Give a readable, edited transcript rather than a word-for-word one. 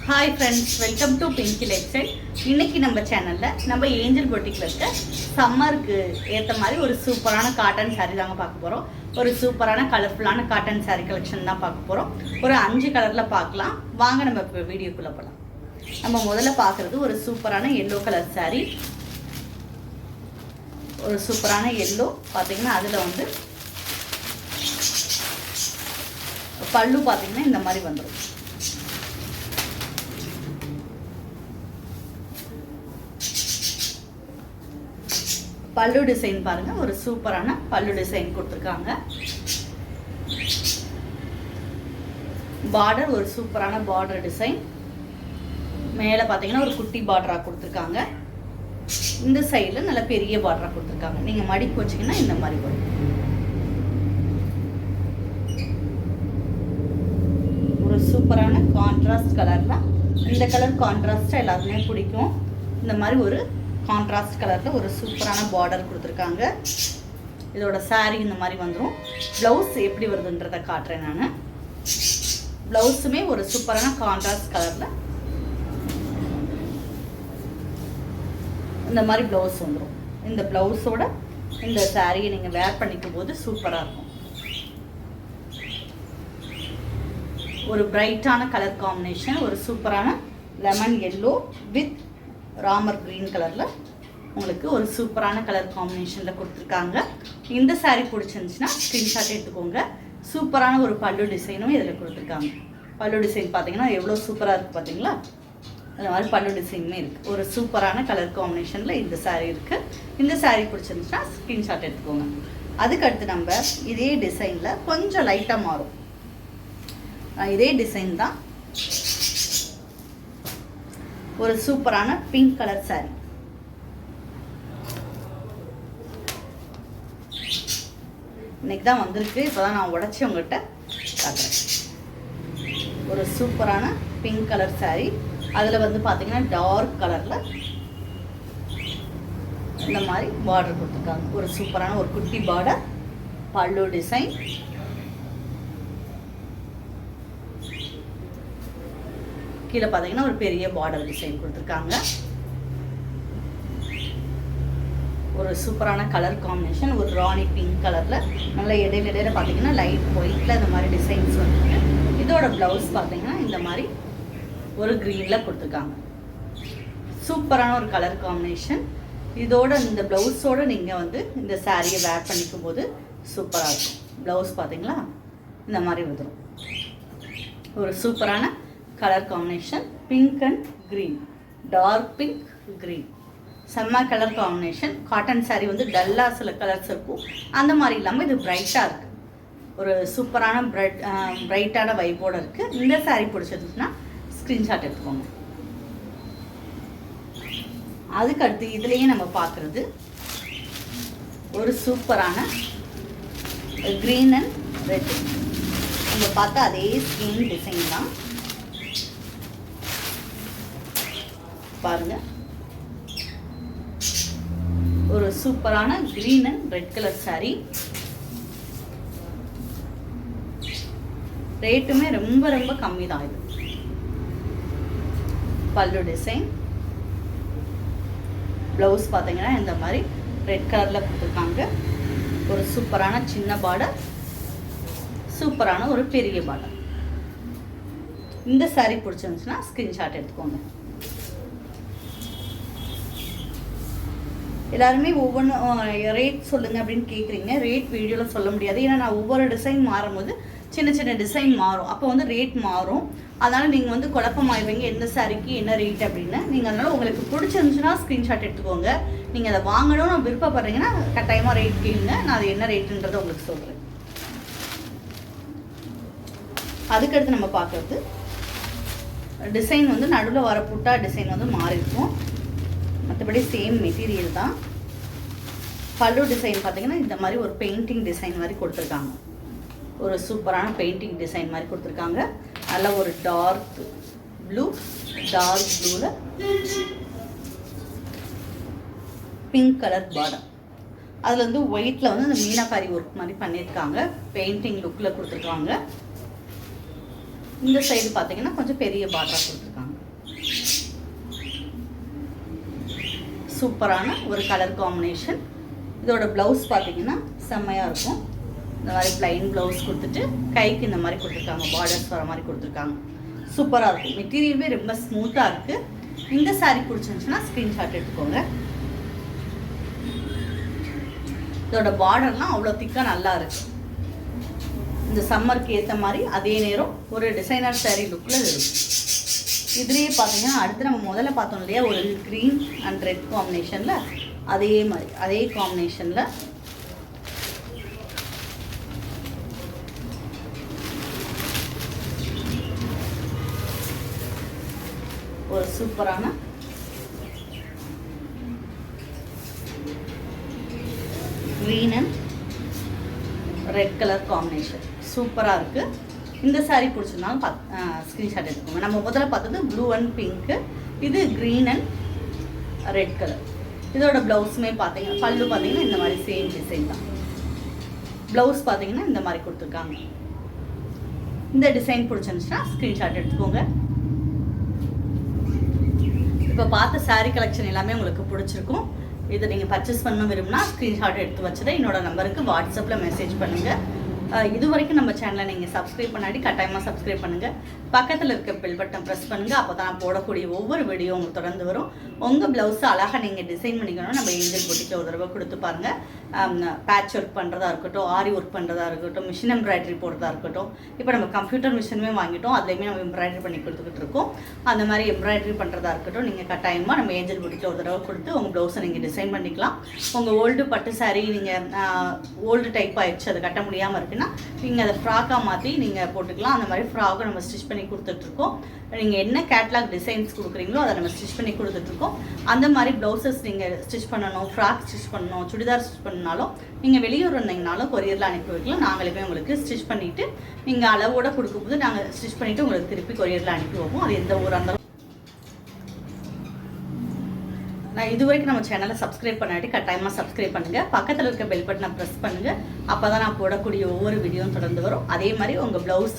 Hi friends, welcome to Pinki life style. இன்னைக்கு நம்ம சேனலில் நம்ம ஏஞ்சல் பொட்டிக்கில் இருக்க சம்மருக்கு ஏற்ற மாதிரி ஒரு சூப்பரான காட்டன் சாரீ தாங்க பார்க்க போகிறோம். ஒரு சூப்பரான கலர்ஃபுல்லான காட்டன் சாரீ கலெக்ஷன் தான் பார்க்க போகிறோம். ஒரு 5 கலரில் பார்க்கலாம். வாங்க நம்ம இப்போ வீடியோக்குள்ளே போகலாம். நம்ம முதல்ல பார்க்குறது ஒரு சூப்பரான எல்லோ கலர் சாரீ. ஒரு சூப்பரான எல்லோ பார்த்தீங்கன்னா அதில் வந்து பல்லு பார்த்தீங்கன்னா இந்த மாதிரி வந்துடும். பல்லு டிசைன் பாருங்க, ஒரு சூப்பரான பல்லு டிசைன் கொடுத்துருக்காங்க. பார்டர் ஒரு சூப்பரான பார்டர் டிசைன். மேலே பார்த்தீங்கன்னா ஒரு குட்டி பார்டராக கொடுத்துருக்காங்க. இந்த சைடில் நல்ல பெரிய பார்டராக கொடுத்துருக்காங்க. நீங்கள் மடிப்பு வச்சிங்கன்னா இந்த மாதிரி வரும். ஒரு சூப்பரான கான்ட்ராஸ்ட் கலரில், இந்த கலர் கான்ட்ராஸ்டாக எல்லாருமே பிடிக்கும். இந்த மாதிரி ஒரு கான்ட்ராஸ்ட் கலரில் ஒரு சூப்பரான பார்டர் கொடுத்துருக்காங்க. இதோட சாரீ இந்த மாதிரி வந்துடும். ப்ளவுஸ் எப்படி வருதுன்றதை காட்டுறேன் நான். ப்ளவுஸுமே ஒரு சூப்பரான கான்ட்ராஸ்ட் கலரில் இந்த மாதிரி ப்ளவுஸ் வந்துடும். இந்த ப்ளவுஸோட இந்த சாரியை நீங்கள் வேர் பண்ணிக்கும் போது சூப்பராக இருக்கும். ஒரு பிரைட்டான கலர் காம்பினேஷன், ஒரு சூப்பரான lemon yellow with Ramar green கலரில் உங்களுக்கு ஒரு சூப்பரான கலர் காம்பினேஷனில் கொடுத்துருக்காங்க. இந்த சாரீ பிடிச்சிருந்துச்சுன்னா ஸ்க்ரீன்ஷாட் எடுத்துக்கோங்க. சூப்பரான ஒரு பல்லு டிசைனும் இதில் கொடுத்துருக்காங்க. பல்லு டிசைன் பார்த்தீங்கன்னா எவ்வளோ சூப்பராக இருக்குது பார்த்தீங்களா? அந்த மாதிரி பல்லு டிசைனுமே இருக்குது. ஒரு சூப்பரான கலர் காம்பினேஷனில் இந்த சாரீ இருக்குது. இந்த சாரீ பிடிச்சிருந்துச்சுன்னா ஸ்க்ரீன்ஷாட் எடுத்துக்கோங்க. அதுக்கடுத்து நம்ம இதே டிசைனில் கொஞ்சம் லைட்டாக மாறும். இதே டிசைன் தான். ஒரு சூப்பரான பிங்க் கலர் சாரீ. இன்னைக்கு தான் வந்திருக்கு. இப்போதான் நான் உடச்சி உங்கள்கிட்ட காட்டுறேன். ஒரு சூப்பரான பிங்க் கலர் சாரீ. அதில் வந்து பார்த்தீங்கன்னா டார்க் கலரில் இந்த மாதிரி பார்டர் கொடுத்துருக்காங்க. ஒரு சூப்பரான ஒரு குட்டி பார்டர், பல்லு டிசைன். கீழே பார்த்தீங்கன்னா ஒரு பெரிய பார்டர் டிசைன் கொடுத்துருக்காங்க. ஒரு சூப்பரான கலர் காம்பினேஷன், ஒரு ராணி பிங்க் கலரில் நல்ல இடையில பார்த்தீங்கன்னா லைட் ஒயிட்டில் இந்த மாதிரி டிசைன்ஸ் வந்துருக்கு. இதோட ப்ளவுஸ் பார்த்தீங்கன்னா இந்த மாதிரி ஒரு க்ரீனில் கொடுத்துருக்காங்க. சூப்பரான ஒரு கலர் காம்பினேஷன். இதோட இந்த ப்ளவுஸோடு நீங்கள் வந்து இந்த சாரியை வேர் பண்ணிக்கும் போது சூப்பராக இருக்கும். ப்ளவுஸ் பார்த்தீங்களா இந்த மாதிரி வந்துடும். ஒரு சூப்பரான colour combination, pink and green, dark pink green, செம்ம கலர் காம்பினேஷன். காட்டன் சாரீ வந்து டல்லாக சில கலர்ஸ் இருக்கும், அந்த மாதிரி இல்லாமல் இது பிரைட்டாக இருக்குது. ஒரு சூப்பரான பிரைட்டான வைப்போடு இருக்குது. இந்த சாரீ பிடிச்சதுன்னா ஸ்க்ரீன்ஷாட் எடுத்துக்கோங்க. அதுக்கடுத்து இதுலேயே நம்ம பார்க்குறது ஒரு சூப்பரான க்ரீன் அண்ட் ரெட். நம்ம பார்த்தா அதே ஸ்கின் டிசைன் தான் பாருங்க. ஒரு சூப்பரான green and red colour sari. ரேட்டுமே ரொம்ப ரொம்ப கம்மி தான். இது பல்லு டிசைன். ப்ளவுஸ் பார்த்தீங்கன்னா இந்த மாதிரி ரெட் கலரில் கொடுத்துருக்காங்க. ஒரு சூப்பரான சின்ன பார்டர், சூப்பரான ஒரு பெரிய பார்டர். இந்த சாரீ பிடிச்சிருந்துச்சுன்னா ஸ்க்ரீன்ஷாட் எடுத்துக்கோங்க. எல்லாருமே ஒவ்வொன்றும் ரேட் சொல்லுங்கள் அப்படின்னு கேட்குறீங்க. ரேட் வீடியோவில் சொல்ல முடியாது. ஏன்னா நான் ஒவ்வொரு டிசைன் மாறும்போது சின்ன சின்ன டிசைன் மாறும். அப்போ வந்து ரேட் மாறும். அதனால் நீங்கள் வந்து குழப்பமாயிருவீங்க எந்த சாரிக்கு என்ன ரேட் அப்படின்னு. நீங்கள் அதனால் உங்களுக்கு பிடிச்சிருந்துச்சுன்னா ஸ்க்ரீன்ஷாட் எடுத்துக்கோங்க. நீங்கள் அதை வாங்கணும்னு விருப்பப்படுறீங்கன்னா கட்டாயமாக ரேட் கேளுங்க. நான் அது என்ன ரேட்டுன்றதை உங்களுக்கு சொல்கிறேன். அதுக்கடுத்து நம்ம பார்க்குறது டிசைன் வந்து நடுவில் வர புட்டா டிசைன் வந்து மாறி இருக்கும். மற்றபடி சேம் மெட்டீரியல் தான். பல்லு டிசைன் பார்த்தீங்கன்னா இந்த மாதிரி ஒரு பெயிண்டிங் டிசைன் மாதிரி கொடுத்துருக்காங்க. ஒரு சூப்பரான பெயிண்டிங் டிசைன் மாதிரி கொடுத்துருக்காங்க. நல்ல ஒரு டார்க் ப்ளூவில் பிங்க் கலர் பார்டர். அதில் வந்து ஒயிட்டில் வந்து அந்த மீனாக்காரி ஒர்க் மாதிரி பண்ணியிருக்காங்க. பெயிண்டிங் லுக்கில் கொடுத்துருக்காங்க. இந்த சைடு பார்த்தீங்கன்னா கொஞ்சம் பெரிய பார்டராக கொடுத்துருக்காங்க. சூப்பரான ஒரு கலர் காம்பினேஷன். இதோட ப்ளவுஸ் பார்த்தீங்கன்னா செம்மையாக இருக்கும். இந்த மாதிரி ப்ளைன் ப்ளவுஸ் கொடுத்துட்டு கைக்கு இந்த மாதிரி கொடுத்துருக்காங்க, பார்டர்ஸ் வர மாதிரி கொடுத்துருக்காங்க. சூப்பராக இருக்கும். மெட்டீரியலுமே ரொம்ப ஸ்மூத்தாக இருக்குது. இந்த சாரீ பிடிச்சிருந்துச்சுன்னா ஸ்க்ரீன்ஷாட் எடுத்துக்கோங்க. இதோட பார்டர்லாம் அவ்வளோ திக்காக நல்லா இருக்கு. இந்த சம்மருக்கு ஏற்ற மாதிரி அதே நேரம் ஒரு டிசைனர் சாரீ லுக்கில் இருக்கும். இதுலேயே பார்த்தீங்கன்னா அடுத்து நம்ம முதல்ல பார்த்தோம் இல்லையா, ஒரு க்ரீன் அண்ட் ரெட் காம்பினேஷனில் அதே மாதிரி அதே காம்பினேஷனில் ஒரு சூப்பரான green and red colour combination சூப்பராக இருக்குது. இந்த சாரீ பிடிச்சிருந்தாலும் ஸ்க்ரீன்ஷாட் எடுத்துக்கோங்க. நம்ம முதல்ல பார்த்தது ப்ளூ அண்ட் பிங்க்கு, இது க்ரீன் அண்ட் ரெட் கலர். இதோட ப்ளவுஸுமே பார்த்தீங்கன்னா பல்லு பார்த்தீங்கன்னா இந்த மாதிரி சேம் டிசைன் தான். ப்ளவுஸ் பார்த்தீங்கன்னா இந்த மாதிரி கொடுத்துருக்காங்க. இந்த டிசைன் பிடிச்சிருந்துச்சுன்னா ஸ்க்ரீன்ஷாட் எடுத்துக்கோங்க. இப்போ பார்த்த சாரீ கலெக்ஷன் எல்லாமே உங்களுக்கு பிடிச்சிருக்கும். இதை நீங்கள் பர்ச்சேஸ் பண்ண விரும்பினா ஸ்க்ரீன்ஷாட் எடுத்து வச்சுட்டு என்னோட நம்பருக்கு வாட்ஸ்அப்பில் மெசேஜ் பண்ணுங்கள். இது வரைக்கும் நம்ம சேனலை நீங்கள் சப்ஸ்கிரைப் பண்ணாடி கட்டாயமாக சப்ஸ்கிரைப் பண்ணுங்கள். பக்கத்தில் இருக்க பெல் பட்டன் ப்ரெஸ் பண்ணுங்கள். அப்போ தான் நான் போடக்கூடிய ஒவ்வொரு வீடியோ உங்களுக்கு தொடர்ந்து வரும். உங்கள் ப்ளவுஸை அழகாக நீங்கள் டிசைன் பண்ணிக்கணும். நம்ம ஏஞ்சல் பொட்டிக்கு ஒரு தடவை கொடுத்து பாருங்கள். பேட்ச் ஒர்க் பண்ணுறதா இருக்கட்டும், ஆரி ஒர்க் பண்ணுறதா இருக்கட்டும், மிஷின் எம்ப்ராய்டரி போடுறதா இருக்கட்டும். இப்போ நம்ம கம்ப்யூட்டர் மிஷினுமே வாங்கிட்டோம், அதுலேயுமே நம்ம எம்ப்ராய்டரி பண்ணி கொடுத்துக்கிட்டு இருக்கோம். அந்த மாதிரி எம்ப்ராய்டரி பண்ணுறதா இருக்கட்டும், நீங்கள் கட்டாயமாக நம்ம ஏஞ்சல் பொட்டிக்கு ஒரு தடவை கொடுத்து உங்கள் ப்ளவுஸை நீங்கள் டிசைன் பண்ணிக்கலாம். உங்கள் ஓல்டு பட்டு சாரீ நீங்கள் ஓல்டு டைப் ஆகிடுச்சு, அது கட்ட முடியாமல் இருக்குன்னா நீங்கள் அதை ஃப்ராக்காக மாற்றி நீங்கள் போட்டுக்கலாம். அந்த மாதிரி ஃப்ராக்கை நம்ம ஸ்டிச் பண்ணி கொடுத்துட்ருக்கோம். நீங்கள் என்ன கேட்லாக் டிசைன்ஸ் கொடுக்குறீங்களோ அதை நம்ம ஸ்டிச் பண்ணி கொடுத்துட்ருக்கோம். அந்த மாதிரி ப்ளவுசஸ் நீங்கள் ஸ்டிச் பண்ணணும், ஃப்ராக் ஸ்டிச் பண்ணணும், சுடிதார் ஸ்டிச் பண்ணாலும் நீங்கள் வெளியூர் வந்தீங்கனாலும் கொரியரில் அனுப்பி வைக்கலாம். நாங்களுமே உங்களுக்கு ஸ்டிச் பண்ணிவிட்டு நீங்கள் அளவோடு கொடுக்கும்போது நாங்கள் ஸ்டிச் பண்ணிவிட்டு உங்களுக்கு திருப்பி கொரியரில் அனுப்பி வைப்போம். அது எந்த ஊராக இருந்தாலும். நான் இது வரைக்கும் நம்ம சேனலை சப்ஸ்கிரைப் பண்ணாட்டி கட்டாயமாக சப்ஸ்கிரைப் பண்ணுங்கள். பக்கத்தில் இருக்க பெல் பட்டனை ப்ரெஸ் பண்ணுங்கள். அப்போ தான் நான் போடக்கூடிய ஒவ்வொரு வீடியோவும் தொடர்ந்து வரும். அதே மாதிரி உங்கள் ப்ளவுஸ்